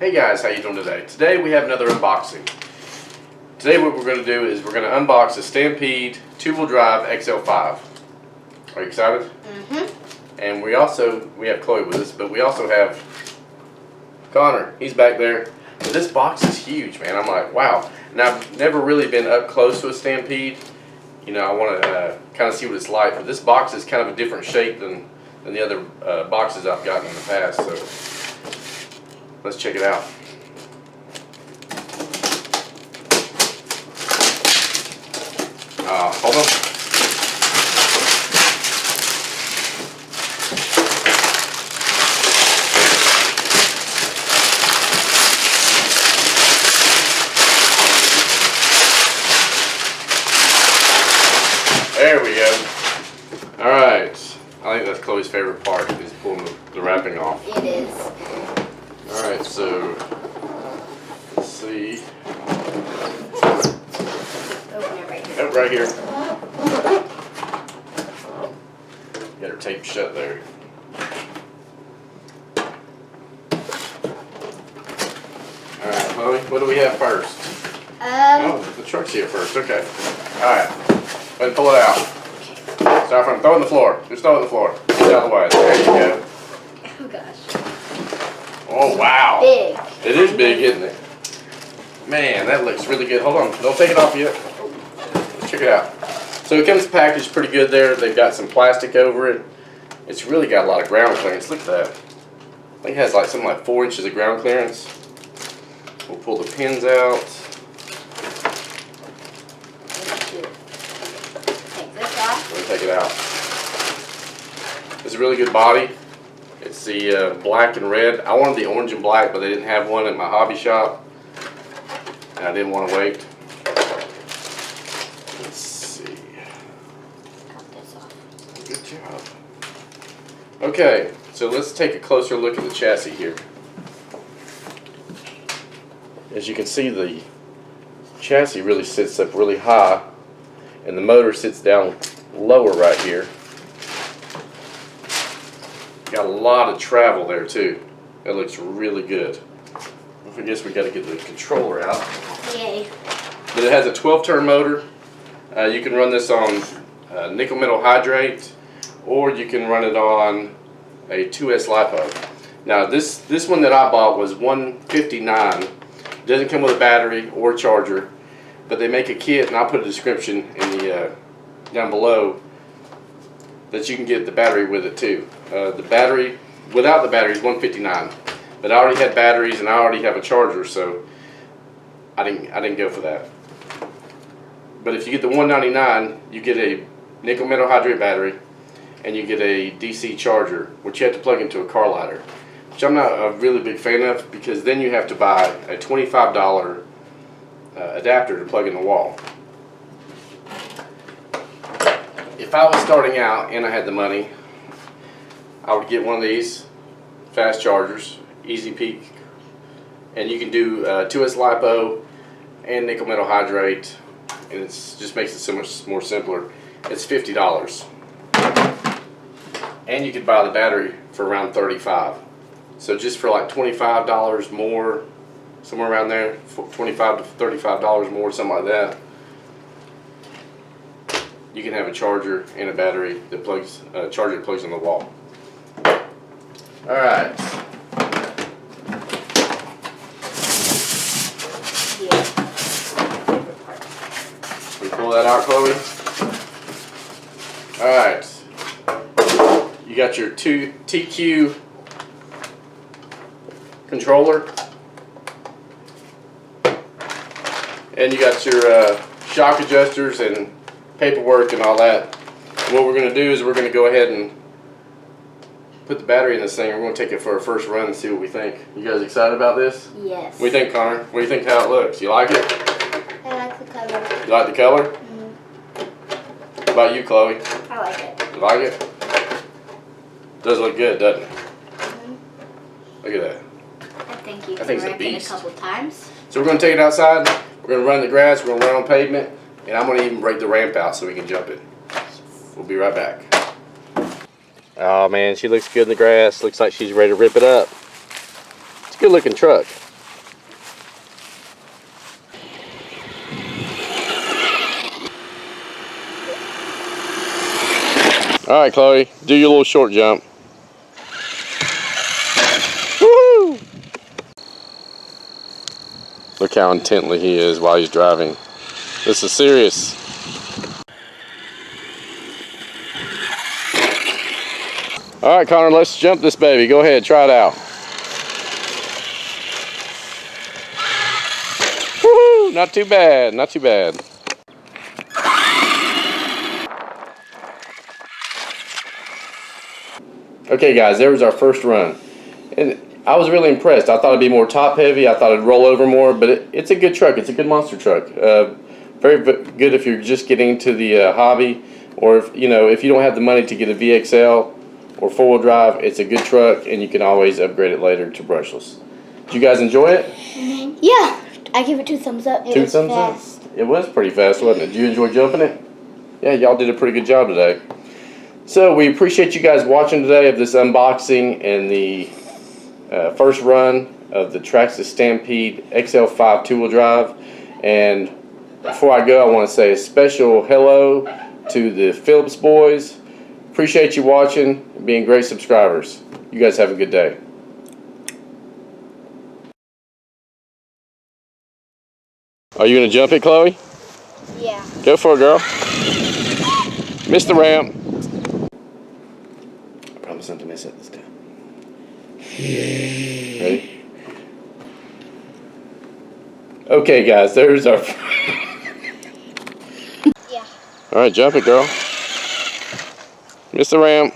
Hey guys, how you doing today? Today we have another unboxing. Today what we're going to do is we're going to unbox the Stampede 2wd drive XL-5. Are you excited? Mm-hmm. And we have Chloe with us, but we also have Connor. He's back there. But this box is huge, man. I'm like, wow. And I've never really been up close to a Stampede. You know, I want to kind of see what it's like. But this box is kind of a different shape than the other boxes I've gotten in the past. So let's check it out. Hold on. There we go. Alright. I think that's Chloe's favorite part, is pulling the wrapping off. It is. Alright, so let's see. Open it right here. Oh, right here. Got her taped shut there. Alright, Chloe, what do we have first? Oh, the truck's here first. Okay. Alright. Go ahead and pull it out. Start from, throw it on the floor. Just throw it on the floor. Get it out of the way. There you go. Oh gosh. Oh wow. Big. It is big, isn't it? Man, that looks really good. Hold on. Don't take it off yet. Check it out. So it comes packaged pretty good there. They've got some plastic over it. It's really got a lot of ground clearance. Look at that. I think it has like something like 4 inches of ground clearance. We'll pull the pins out. Take this off. We'll take it out. It's a really good body. It's the black and red. I wanted the orange and black, but they didn't have one at my hobby shop. And I didn't want to wait. Let's see. Cut this off. Good job. Okay, so let's take a closer look at the chassis here. As you can see, the chassis really sits up really high, and the motor sits down lower right here. Got a lot of travel there too. That looks really good. I guess we got to get the controller out. Yay. But it has a 12-turn motor. You can run this on nickel metal hydrate, or you can run it on a 2S LiPo. Now this one that I bought was $159. It doesn't come with a battery or charger, but they make a kit, and I'll put a description in the down below that you can get the battery with it too. The battery without the battery is $159, but I already had batteries and I already have a charger, so I didn't go for that. But if you get the $199, you get a nickel metal hydrate battery, and you get a DC charger, which you have to plug into a car lighter, which I'm not a really big fan of, because then you have to buy a $25 adapter to plug in the wall. If I was starting out and I had the money, I would get one of these fast chargers, Easy Peak, and you can do 2S LiPo and nickel metal hydrate, and it just makes it so much more simpler. It's $50, and you could buy the battery for around $35. So just for like $25 more, somewhere around there, $25 to $35 more, something like that, you can have a charger and a battery that plugs, charger that plugs on the wall. All right. We pull that out, Chloe. All right. You got your TQ controller, and you got your shock adjusters and paperwork and all that. And what we're going to do is we're going to go ahead and put the battery in this thing. We're going to take it for our first run and see what we think. You guys excited about this? Yes. What do you think, Connor? What do you think how it looks? You like it? I like the color. You like the color? Mm-hmm. What about you, Chloe? I like it. You like it? Does look good, doesn't it? Mm-hmm. Look at that. I think you I can think it's a wreck it a beast. couple times. So we're going to take it outside. We're going to run in the grass. We're going to run on pavement. And I'm going to even break the ramp out so we can jump it. We'll be right back. Oh man, she looks good in the grass. Looks like she's ready to rip it up. It's a good looking truck. Alright, Chloe, do your little short jump. Woo! Look how intently he is while he's driving. This is serious. Alright, Connor, let's jump this baby. Go ahead, try it out. Woo! Not too bad, not too bad. Okay guys, there was our first run. And I was really impressed. I thought it'd be more top heavy. I thought it'd roll over more, but it's a good truck. It's a good monster truck. Very good if you're just getting into the hobby, or if you don't have the money to get a VXL or four-wheel drive. It's a good truck, and you can always upgrade it later to brushless. Did you guys enjoy it? Yeah, I give it 2 thumbs up. Two thumbs up. It was pretty fast, wasn't it? Did you enjoy jumping it? Yeah, y'all did a pretty good job today. So we appreciate you guys watching today of this unboxing and the first run of the Traxxas Stampede XL-5 2-wheel drive. And before I go, I want to say a special hello to the Phillips boys. Appreciate you watching and being great subscribers. You guys have a good day. Are you going to jump it, Chloe? Yeah. Go for it, girl. Missed the ramp. I promise not to mess up this time. Ready? Okay, guys, there's our... Yeah. Alright, jump it, girl. Missed the ramp.